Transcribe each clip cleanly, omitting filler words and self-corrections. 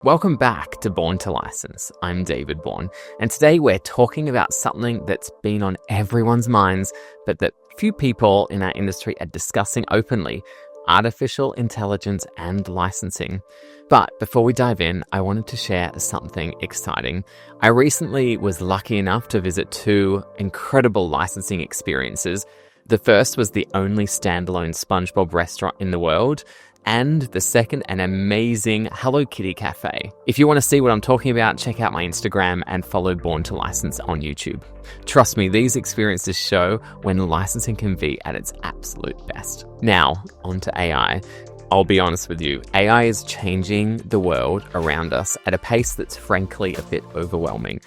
Welcome back to Born to License. I'm David Bourne, and today we're talking about something that's been on everyone's minds, but that few people in our industry are discussing openly: artificial intelligence and licensing. But before we dive in, I wanted to share something exciting. I recently was lucky enough to visit two incredible licensing experiences. The first was the only standalone SpongeBob restaurant in the world, and the second, an amazing Hello Kitty cafe. If you want to see what I'm talking about, check out my Instagram and follow Born to License on YouTube. Trust me, these experiences show when licensing can be at its absolute best. Now, onto AI. I'll be honest with you, AI is changing the world around us at a pace that's frankly a bit overwhelming.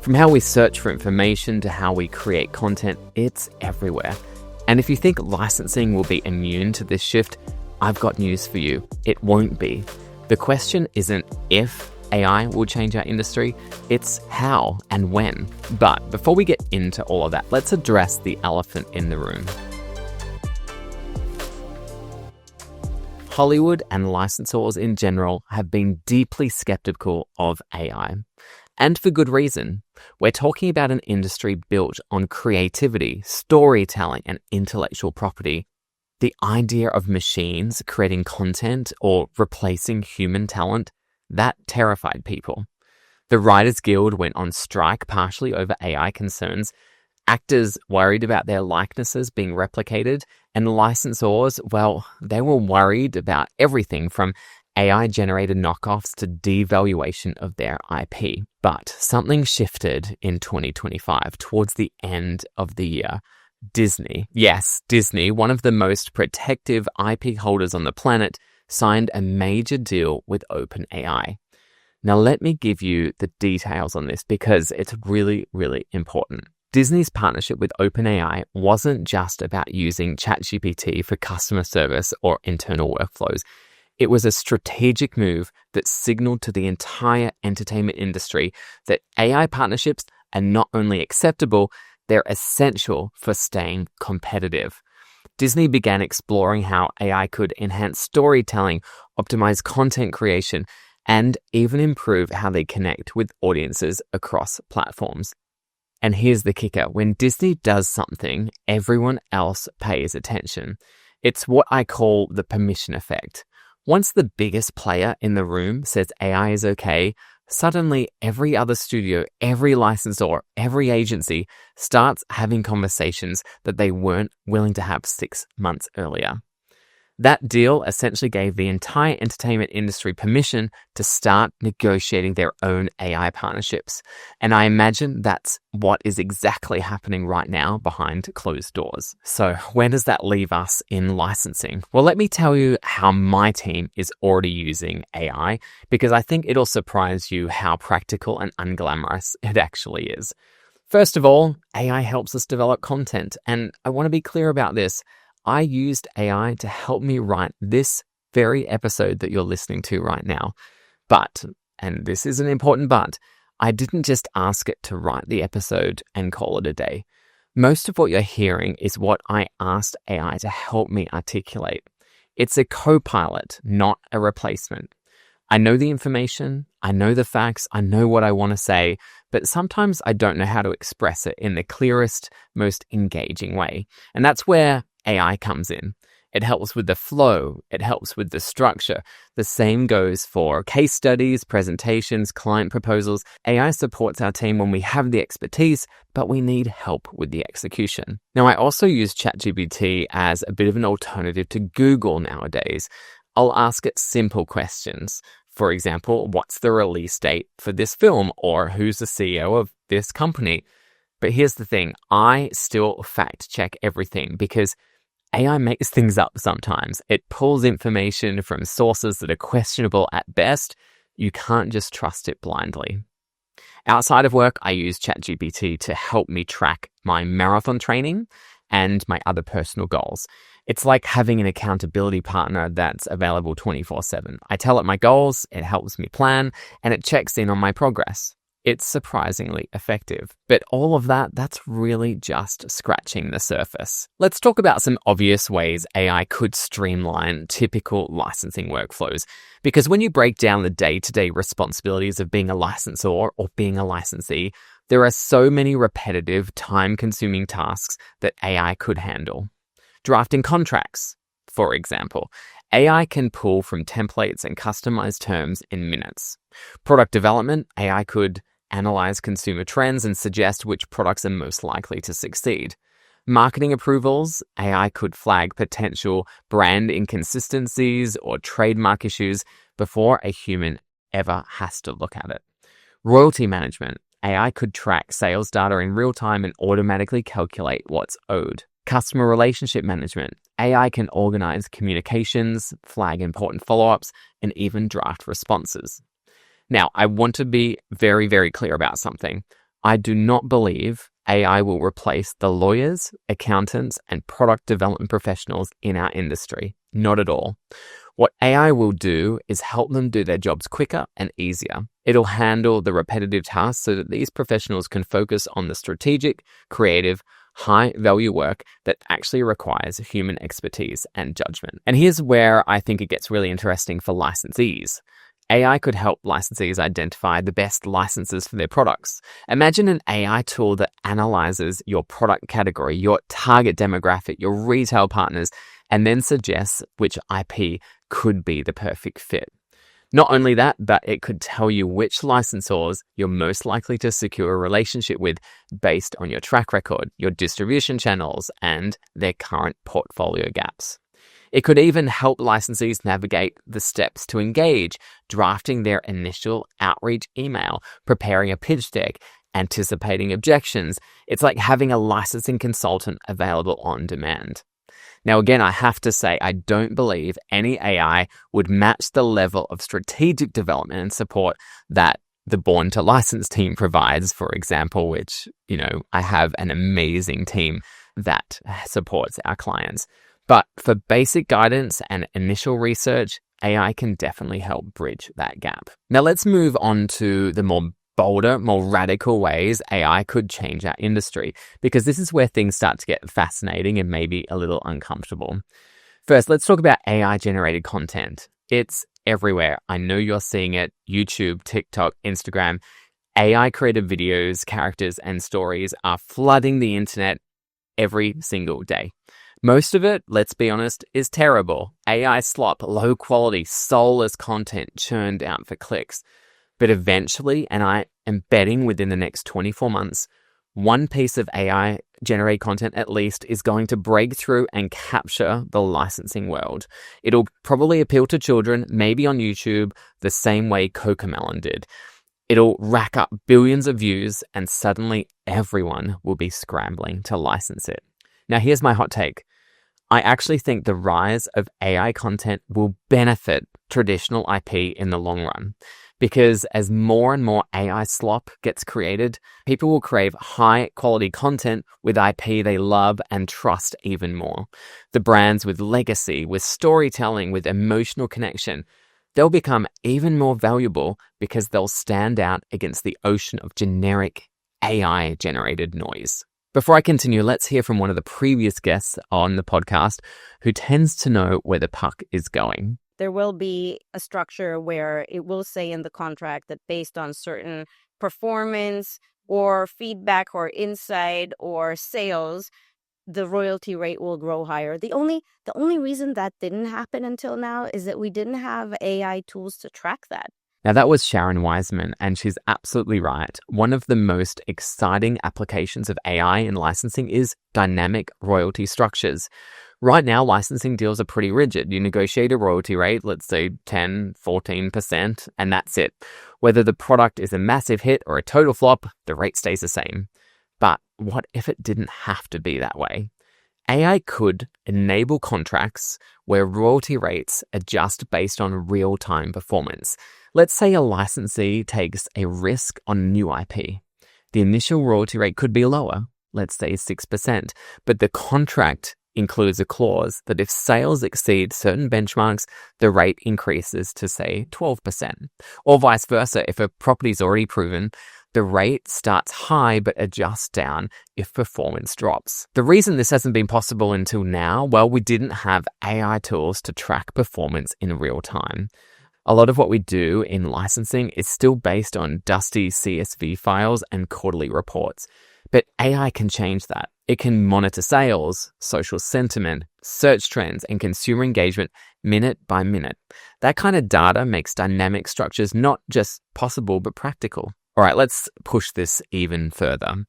From how we search for information to how we create content, it's everywhere. And if you think licensing will be immune to this shift, I've got news for you. It won't be. The question isn't if AI will change our industry, it's how and when. But before we get into all of that, let's address the elephant in the room. Hollywood and licensors in general have been deeply skeptical of AI. And for good reason. We're talking about an industry built on creativity, storytelling, and intellectual property. The idea of machines creating content or replacing human talent, that terrified people. The Writers Guild went on strike partially over AI concerns. Actors worried about their likenesses being replicated, and licensors, well, they were worried about everything from AI-generated knockoffs to devaluation of their IP. But something shifted in 2025 towards the end of the year. Disney, yes, Disney, one of the most protective IP holders on the planet, signed a major deal with OpenAI. Now let me give you the details on this because it's really, really important. Disney's partnership with OpenAI wasn't just about using ChatGPT for customer service or internal workflows. It was a strategic move that signaled to the entire entertainment industry that AI partnerships are not only acceptable, they're essential for staying competitive. Disney began exploring how AI could enhance storytelling, optimize content creation, and even improve how they connect with audiences across platforms. And here's the kicker. When Disney does something, everyone else pays attention. It's what I call the permission effect. Once the biggest player in the room says AI is okay, suddenly every other studio, every licensor, every agency starts having conversations that they weren't willing to have 6 months earlier. That deal essentially gave the entire entertainment industry permission to start negotiating their own AI partnerships. And I imagine that's what is exactly happening right now behind closed doors. So where does that leave us in licensing? Well, let me tell you how my team is already using AI, because I think it'll surprise you how practical and unglamorous it actually is. First of all, AI helps us develop content. And I want to be clear about this. I used AI to help me write this very episode that you're listening to right now. But, and this is an important but, I didn't just ask it to write the episode and call it a day. Most of what you're hearing is what I asked AI to help me articulate. It's a co-pilot, not a replacement. I know the information, I know the facts, I know what I want to say, but sometimes I don't know how to express it in the clearest, most engaging way. And that's where AI comes in. It helps with the flow. It helps with the structure. The same goes for case studies, presentations, client proposals. AI supports our team when we have the expertise, but we need help with the execution. Now, I also use ChatGPT as a bit of an alternative to Google nowadays. I'll ask it simple questions. For example, what's the release date for this film? Or who's the CEO of this company? But here's the thing. I still fact check everything because AI makes things up sometimes. It pulls information from sources that are questionable at best. You can't just trust it blindly. Outside of work, I use ChatGPT to help me track my marathon training and my other personal goals. It's like having an accountability partner that's available 24/7. I tell it my goals, it helps me plan, and it checks in on my progress. It's surprisingly effective. But all of that's really just scratching the surface. Let's talk about some obvious ways AI could streamline typical licensing workflows. Because when you break down the day-to-day responsibilities of being a licensor or being a licensee, there are so many repetitive, time-consuming tasks that AI could handle. Drafting contracts, for example. AI can pull from templates and customize terms in minutes. Product development, AI could analyze consumer trends and suggest which products are most likely to succeed. Marketing approvals, AI could flag potential brand inconsistencies or trademark issues before a human ever has to look at it. Royalty management, AI could track sales data in real time and automatically calculate what's owed. Customer relationship management, AI can organize communications, flag important follow-ups, and even draft responses. Now, I want to be very, very clear about something. I do not believe AI will replace the lawyers, accountants, and product development professionals in our industry. Not at all. What AI will do is help them do their jobs quicker and easier. It'll handle the repetitive tasks so that these professionals can focus on the strategic, creative, high-value work that actually requires human expertise and judgment. And here's where I think it gets really interesting for licensees. AI could help licensees identify the best licenses for their products. Imagine an AI tool that analyzes your product category, your target demographic, your retail partners, and then suggests which IP could be the perfect fit. Not only that, but it could tell you which licensors you're most likely to secure a relationship with based on your track record, your distribution channels, and their current portfolio gaps. It could even help licensees navigate the steps to engage, drafting their initial outreach email, preparing a pitch deck, anticipating objections. It's like having a licensing consultant available on demand. Now, again, I have to say, I don't believe any AI would match the level of strategic development and support that the Born to License team provides, for example, which, I have an amazing team that supports our clients. But for basic guidance and initial research, AI can definitely help bridge that gap. Now let's move on to the more bolder, more radical ways AI could change our industry, because this is where things start to get fascinating and maybe a little uncomfortable. First, let's talk about AI-generated content. It's everywhere. I know you're seeing it. YouTube, TikTok, Instagram. AI-created videos, characters, and stories are flooding the internet every single day. Most of it, let's be honest, is terrible. AI slop, low quality, soulless content churned out for clicks. But eventually, and I am betting within the next 24 months, one piece of AI-generated content at least is going to break through and capture the licensing world. It'll probably appeal to children, maybe on YouTube, the same way Cocomelon did. It'll rack up billions of views, and suddenly everyone will be scrambling to license it. Now, here's my hot take. I actually think the rise of AI content will benefit traditional IP in the long run, because as more and more AI slop gets created, people will crave high-quality content with IP they love and trust even more. The brands with legacy, with storytelling, with emotional connection, they'll become even more valuable because they'll stand out against the ocean of generic AI-generated noise. Before I continue, let's hear from one of the previous guests on the podcast who tends to know where the puck is going. There will be a structure where it will say in the contract that based on certain performance or feedback or insight or sales, the royalty rate will grow higher. The only reason that didn't happen until now is that we didn't have AI tools to track that. Now, that was Sharon Wiseman, and she's absolutely right. One of the most exciting applications of AI in licensing is dynamic royalty structures. Right now, licensing deals are pretty rigid. You negotiate a royalty rate, let's say 10, 14%, and that's it. Whether the product is a massive hit or a total flop, the rate stays the same. But what if it didn't have to be that way? AI could enable contracts where royalty rates adjust based on real-time performance. Let's say a licensee takes a risk on new IP. The initial royalty rate could be lower, let's say 6%, but the contract includes a clause that if sales exceed certain benchmarks, the rate increases to, say, 12%. Or vice versa, if a property is already proven, The rate starts high but adjusts down if performance drops. The reason this hasn't been possible until now, well, we didn't have AI tools to track performance in real time. A lot of what we do in licensing is still based on dusty CSV files and quarterly reports. But AI can change that. It can monitor sales, social sentiment, search trends, and consumer engagement minute by minute. That kind of data makes dynamic structures not just possible, but practical. All right, let's push this even further.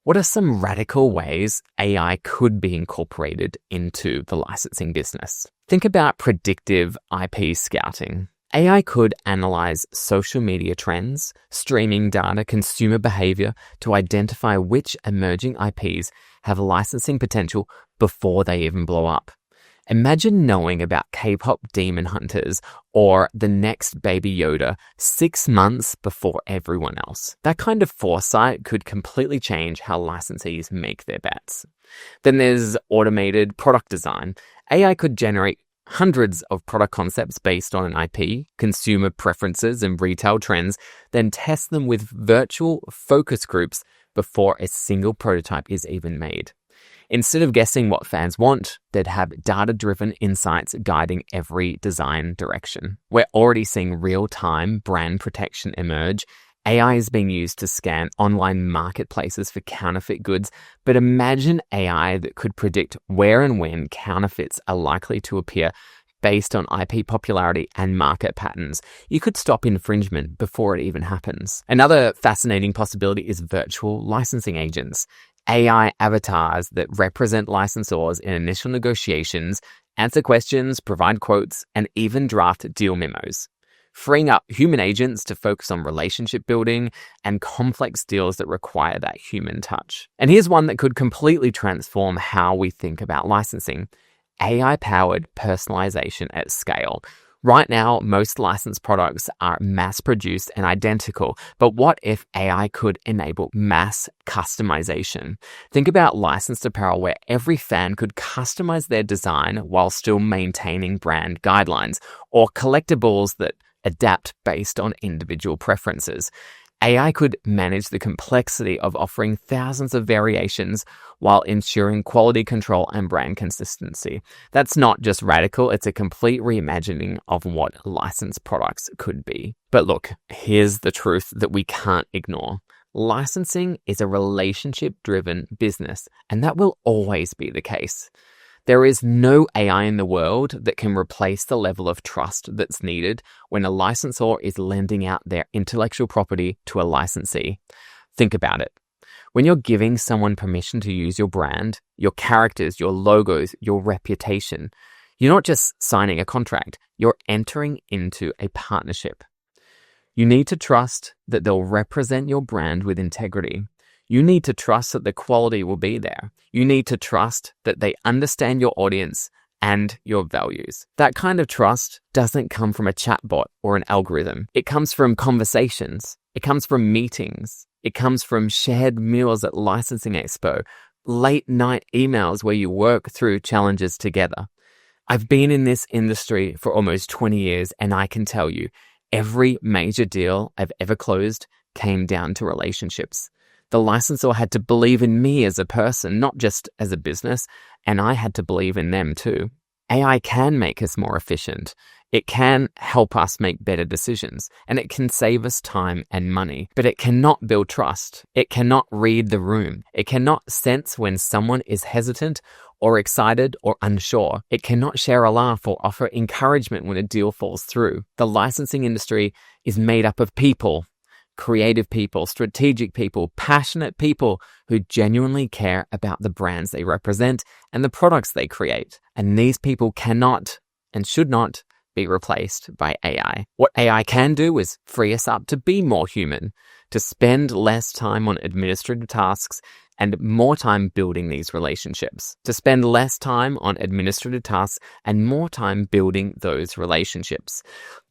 What are some radical ways AI could be incorporated into the licensing business? Think about predictive IP scouting. AI could analyze social media trends, streaming data, consumer behavior to identify which emerging IPs have licensing potential before they even blow up. Imagine knowing about K-pop demon hunters or the next Baby Yoda 6 months before everyone else. That kind of foresight could completely change how licensees make their bets. Then there's automated product design. AI could generate hundreds of product concepts based on an IP, consumer preferences, and retail trends, then test them with virtual focus groups before a single prototype is even made. Instead of guessing what fans want, they'd have data-driven insights guiding every design direction. We're already seeing real-time brand protection emerge. AI is being used to scan online marketplaces for counterfeit goods, but imagine AI that could predict where and when counterfeits are likely to appear based on IP popularity and market patterns. You could stop infringement before it even happens. Another fascinating possibility is virtual licensing agents. AI avatars that represent licensors in initial negotiations, answer questions, provide quotes, and even draft deal memos, freeing up human agents to focus on relationship building and complex deals that require that human touch. And here's one that could completely transform how we think about licensing: AI-powered personalization at scale. Right now, most licensed products are mass-produced and identical, but what if AI could enable mass customization? Think about licensed apparel where every fan could customize their design while still maintaining brand guidelines, or collectibles that adapt based on individual preferences. AI could manage the complexity of offering thousands of variations while ensuring quality control and brand consistency. That's not just radical, it's a complete reimagining of what licensed products could be. But look, here's the truth that we can't ignore. Licensing is a relationship-driven business, and that will always be the case. There is no AI in the world that can replace the level of trust that's needed when a licensor is lending out their intellectual property to a licensee. Think about it. When you're giving someone permission to use your brand, your characters, your logos, your reputation, you're not just signing a contract, you're entering into a partnership. You need to trust that they'll represent your brand with integrity. You need to trust that the quality will be there. You need to trust that they understand your audience and your values. That kind of trust doesn't come from a chatbot or an algorithm. It comes from conversations. It comes from meetings. It comes from shared meals at Licensing Expo, late night emails where you work through challenges together. I've been in this industry for almost 20 years, and I can tell you, every major deal I've ever closed came down to relationships. The licensor had to believe in me as a person, not just as a business, and I had to believe in them too. AI can make us more efficient. It can help us make better decisions, and it can save us time and money, but it cannot build trust. It cannot read the room. It cannot sense when someone is hesitant or excited or unsure. It cannot share a laugh or offer encouragement when a deal falls through. The licensing industry is made up of people. Creative people, strategic people, passionate people who genuinely care about the brands they represent and the products they create. And these people cannot and should not be replaced by AI. What AI can do is free us up to be more human, to spend less time on administrative tasks and more time building these relationships, to spend less time on administrative tasks and more time building those relationships,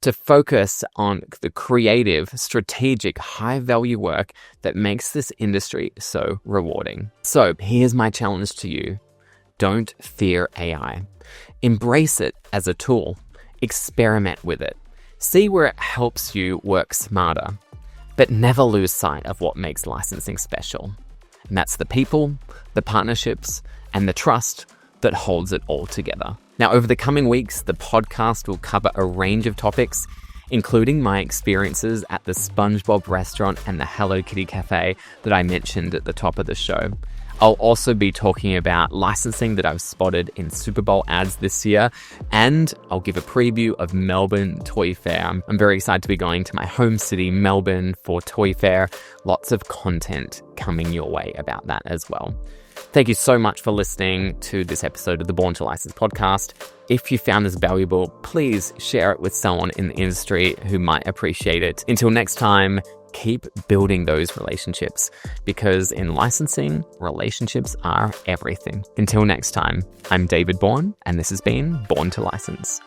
to focus on the creative, strategic, high-value work that makes this industry so rewarding. So here's my challenge to you. Don't fear AI. Embrace it as a tool. Experiment with it. See where it helps you work smarter. But never lose sight of what makes licensing special. And that's the people, the partnerships, and the trust that holds it all together. Now, over the coming weeks, the podcast will cover a range of topics, including my experiences at the SpongeBob restaurant and the Hello Kitty Cafe that I mentioned at the top of the show. I'll also be talking about licensing that I've spotted in Super Bowl ads this year, and I'll give a preview of Melbourne Toy Fair. I'm very excited to be going to my home city, Melbourne, for Toy Fair. Lots of content coming your way about that as well. Thank you so much for listening to this episode of the Born to License podcast. If you found this valuable, please share it with someone in the industry who might appreciate it. Until next time, keep building those relationships, because in licensing, relationships are everything. Until next time, I'm David Bourne, and this has been Born to License.